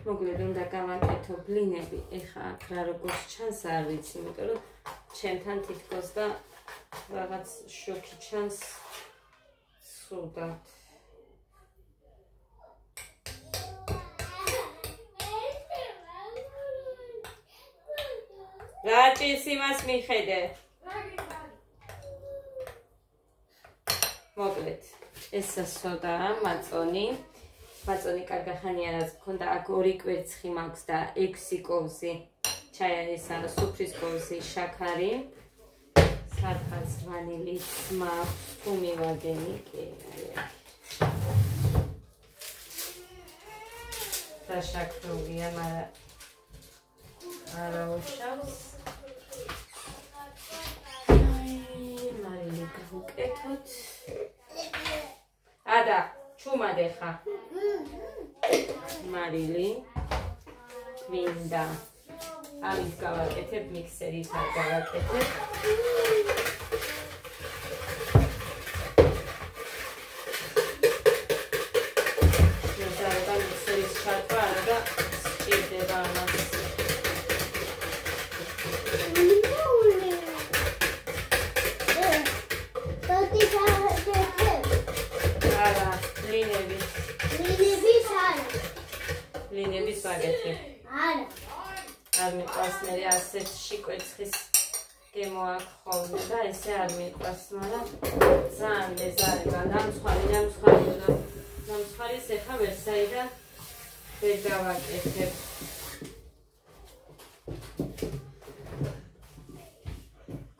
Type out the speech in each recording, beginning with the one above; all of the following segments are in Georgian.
მოკლედ უნდა გავაკეთო ბლინები. ეხა აქ რა როგორც ჩანს არ ვიცი, იმიტომ რომ ჩემთან თითქოს და რაღაც შოქი ჩანს სრულად. რა ჭირს იმას მიხედე? მოკლედ ეს სოდაა მაწონი. მაწონი კარგახანია რაც მქონდა აქ 2 კვერცხი მაქვს და 6 კოვზი ჩაისა სუფრის კოვზი შაქარი სადღაც ვანილიც მაქვს თუმი ვაგენი კი და შაქროვია მაგრამ არა უშავს მარილი გავუკეთოთ ადა ჩუმადე ხა მარილი გვინდა ამის გავაკეთებ მიქსერით არ გავაკეთებ შეიძლება მიქსერის ჩართვა არა და სჭირდება ამას ლინების ვაგეთებ. არა. არ მიყვარს მე ასეთ შიკვერცხის გემო აქ ხოლმე და ესე არ მიყვარს, მაგრამ ძალიან მეზარება ნამსხარის ეხა ვერსაიდან ვერ გავაკეთებ.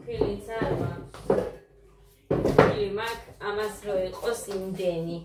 ქვილიც არ მაქვს. ქვილი მაქვს, ამას რო იყოს იმდენი.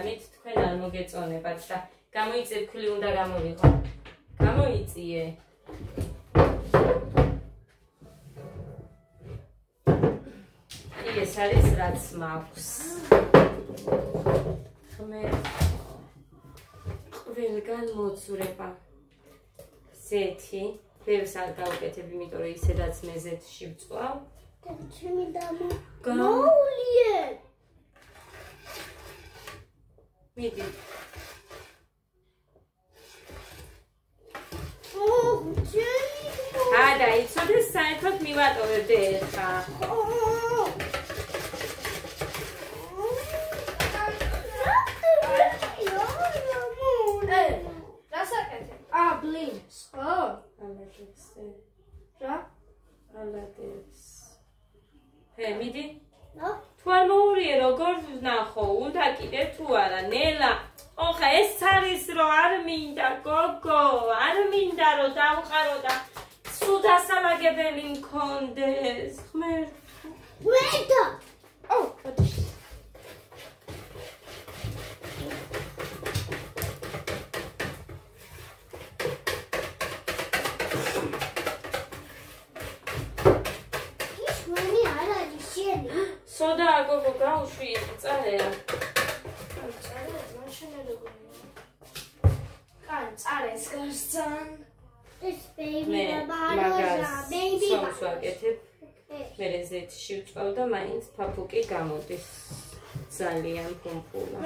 ამით თქვენ არ მოგეწონებათ და გამოიწევ ქვილი უნდა გამოვიღო. გამოიწიე. ეს არის რაც მაქვს. ხმე ყველგან მოძვრება. ზეთი, ბევრს არ გავუკეთებ, იმიტომ რომ ისედაც მე ზეთში ვწვავ. და ჩემი დამა. გაულიე. მიდი. ადა, იცოდე საერთოდ მივატოვებდე ეხა. რა საკეთე? ბლინს, ხო? ალაგებს. რა? ალაგებს. მიდი. თუ არ მოურიე როგორ ვნახო, უნდა კიდე თუ არა, ნელა. ოხა ეს არის რომ არ მინდა გოგო, არ მინდა რომ დავყარო და სულ დასალაგებელი მქონდეს. ღმერთო. ვედა. ბოდიში. სოდა აგოგო გაუშვი წარეა. წარე მაშინერებია. კან წარეს გასცან. ეს ბეიბი და ბაროზა, ბეიბი. სოუსვაკეთებ. მერე ზეთში ვწავ და მაინც ფაფუკი გამოდის. ძალიან პუმპულა.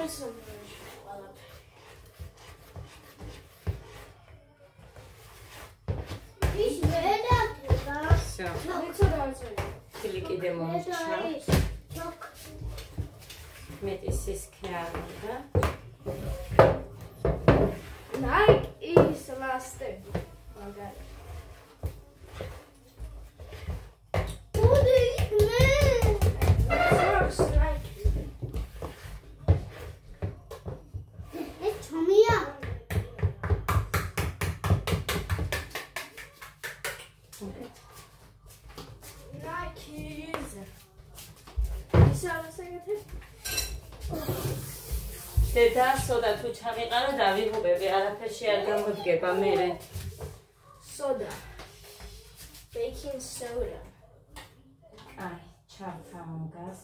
ის მედადა. სა. ხილი კიდე მომჩა. მეტისის ქარავდა. Nike is lasted. მაგარი. Rakis. დედა სოდა თუ ჩამიყარო დავიღუპები, არაფერში არ გამოდგება მერე. Soda. Baking soda. აი, ჩავთამგას.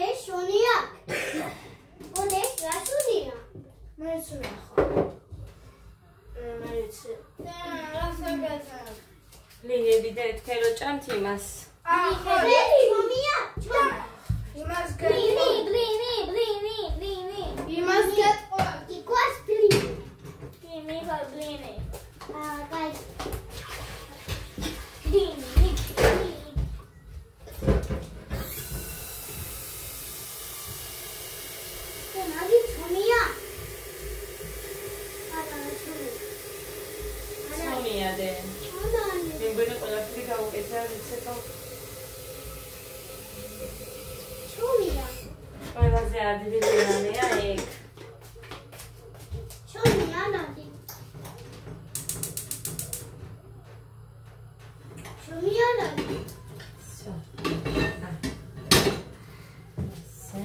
ეს შონია. ოდეს რასუნია? მეცურა ხო. მეცი. რასაგაცა. ლინიები და ეთქერო ჭამთ იმას. ხო. შონია. იმას ბლინი. იმას გეტყვა. იკვას ბლინი. იმი ბლინი. კაი. ბლინი. ნაგი შონია. სამია დე. მე მგონი ყველაფერი გავუკეთე არ ვიცი. შონია. ყველაზე ადვილი რამეა ეგ. შონია ნაგი. შონია ნაგი. Всё. Все.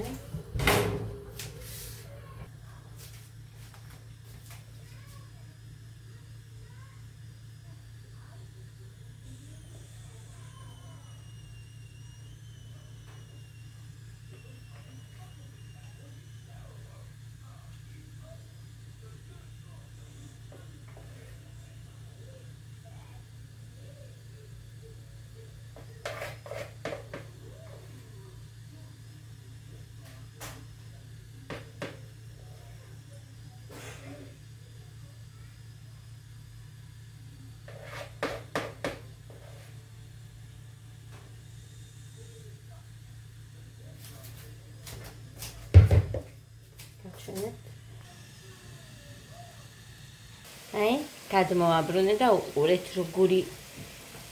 აი, გადმოაბრუნე და უყურეთ როგორი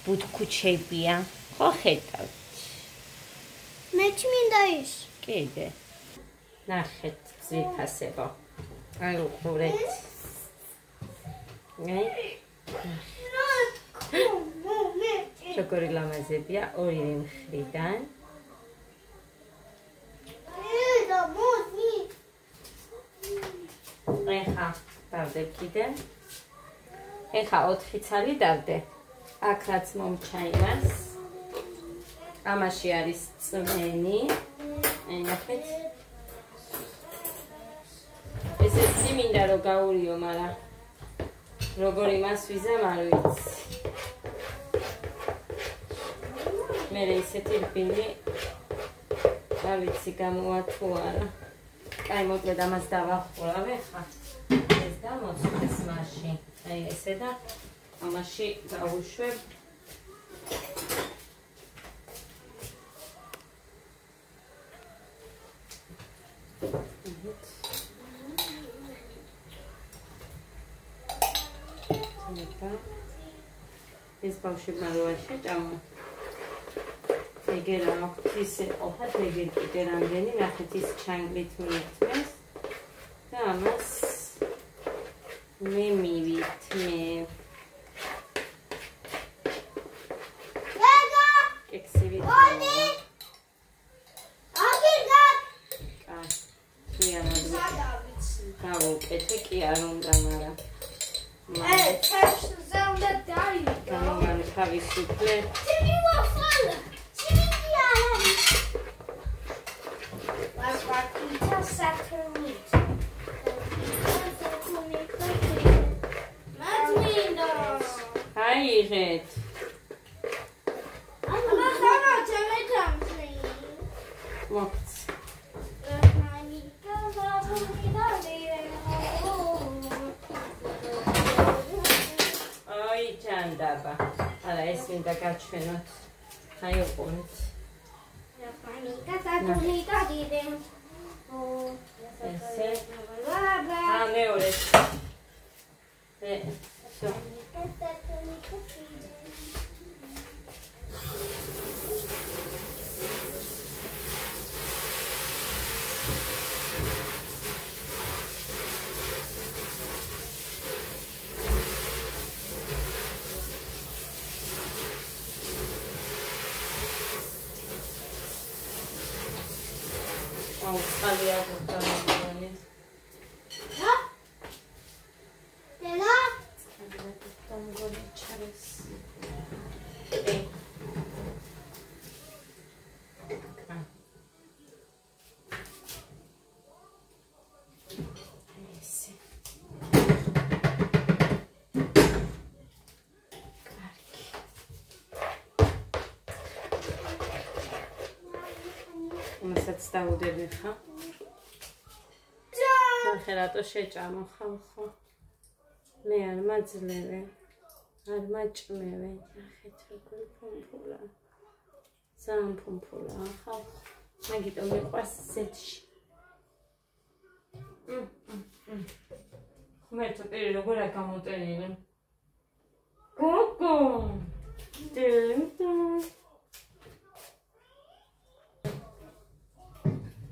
ბუთქუჩებია. ხო ხედავთ? მე მინდა ის. კიდე. ნახეთ ძვირფასებო. აი უყურეთ. აი, როგორი ლამაზებია ორივე მხრიდან. ეხა დავდებ კიდე. ეხა 4 ცალი დავდე. აქ რაც მომჩა იმას. ამაში არის წვენი. აი ნახეთ. ესეც მინდა რომ გაურიო, მაგრამ როგორ იმას ვიზამ არ ვიცი. მე ესეთი რბილი არ ვიცი გამოვა თუ არა. აი მოკლედ ამას დავახურავ ხა. ეს დამოწეს მასში. აი ესე და ამაში გავუშვებ. ეს ბავშვებმა რო შეჭამო. ეგერ აქვს ისე ყოფათ ეგერ კიდე რამდენი ნახეთ ის ჩანგლით მიიწმეს და ამას მე მივითმე. კექსი ვითმე. გავუკეთე კი არ უნდა, მაგრამ თექსტზე უნდა დაიგო. გამომან თავისუფლე. აიღეთ. მოგც. აი ჯანდაბა. არა ეს მინდა გაჩვენოთ. აი უყურეთ. ესე. მეორე. всё. აუ, წყალი არ გქონდა. რა? დედა? დამგონი ჩარეს. მასაც დავუდები ხა? ნახე რატო შეჭამო ხალხო. მე არ მაძლევე. არ მაჭმევე. ნახეთ როგორი ფუმფულა. ძალიან ფუმფულა ხალხო. მაგიტომ მიყვარს ზეთში. ხმერთო პირი როგორ არ გამოტენილი. გოგო.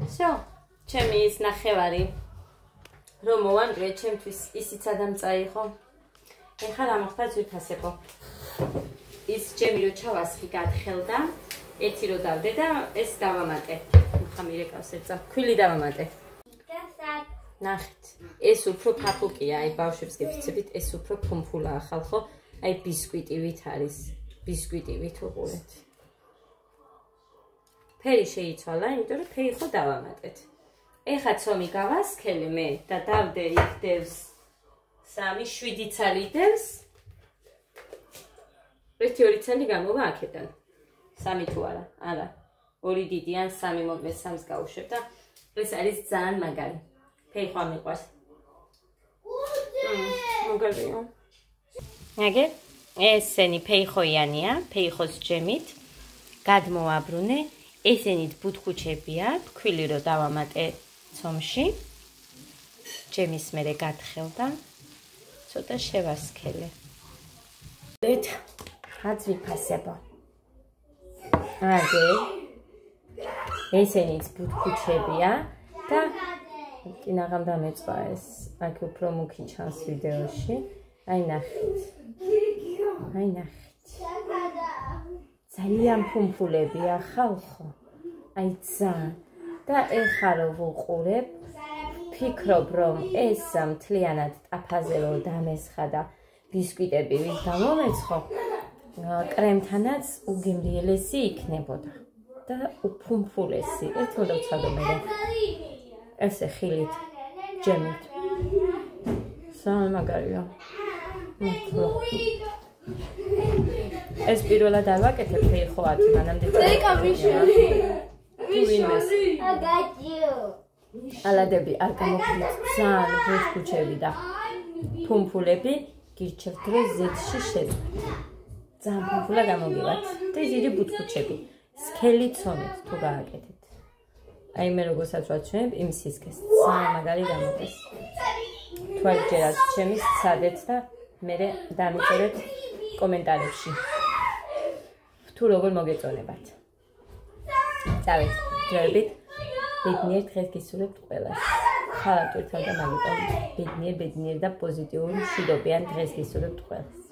Всё, ჩემი ის ნახევარი რომ მოვანგრე ჩემთვის ისიც ადამწაიღო. ეხლა რა მოხდა ძვირფასებო. ის ჩემი რო ჩავასხი გათხელდა, ერთი რო დავდე და ეს დავამატე. ხამი რეკავს ეცა, ქვილი დავამატე. ნახეთ, ეს უფრო ფაფუკია, აი ბავშვებს გეფიცებით, ეს უფრო ფუმფულაა ხალხო, აი ბისკვიტივით არის, ბისკვიტივით უყურეთ. ფერი შეიცვალა, იმიტომ რომ ფერი ხო დავამატეთ. ეხლა ცომი გავასქელე მე და დავდე იქ დევს 3-7 ცალი დევს. 1-2 ცალი გამოვა აქედან. 3 თუ არა, არა. 2 დიდი ან 3 მოგვეს 3-ს გავუშვებ და ეს არის ძალიან მაგარი. ფერი ხო მიყვარს. მაგარია. აგე ესენი ფეიხოიანია, ფეიხოს ჯემით. გადმოვაბრუნე. ესენით ბუთხუჩებია, ქვილი რო დავამატე ცომში. ჯემის მერე გათხელდა. ცოტა შევასქელე. ეთ აზვიფასება. აგე ესენით ბუთხუჩებია და კინაღამ დამეწვა ეს. აქ უფრო მუქი ჩანს ვიდეოში. აი ნახეთ. აი ნახეთ. ძალიან ფუმფულებია ხალხო. აი ძალიან. და ეხლა რო ვუყურებ, ფიქრობ რომ ეს მთლიანად ტაფაზე რო დამესხა და ბისკვიტები ვინ გამომეცხო, კრემთანაც უგემრიელესი იქნებოდა და უფუმფულესი. ერთ უნდა ვცადო მე. ესე ხილით ჯემით. ძალიან მაგარია. ეს პირველად არ ვაკეთებ ფეიხოათ, მანამდე დეკაბიშვილი. ალადები არ გამოგვიყვარს ძალიან ბუთხუჩები და ფუმფულები გირჩევთ რომ ზეთში შეწყვეტ. ძალიან ფუმფულა გამოგივათ და ძირი ბუთხუჩები. სქელი ცომით თუ გააკეთეთ. აი მე როგორცაც ვაჩვენებ იმ სისქეს. ძალიან მაგარი გამოდის. თუ არ ჯერათ ჩემი სცადეთ და მე დამიწერეთ კომენტარებში. თუ როგორ მოგეწონებათ. წავით, დროებით. ბედნიერ დღეს გისურვებთ ყველას. ხალხურთან და მაგიტომ ბედნიერ და პოზიტიური მშვიდობიან დღეს გისურვებთ ყველას.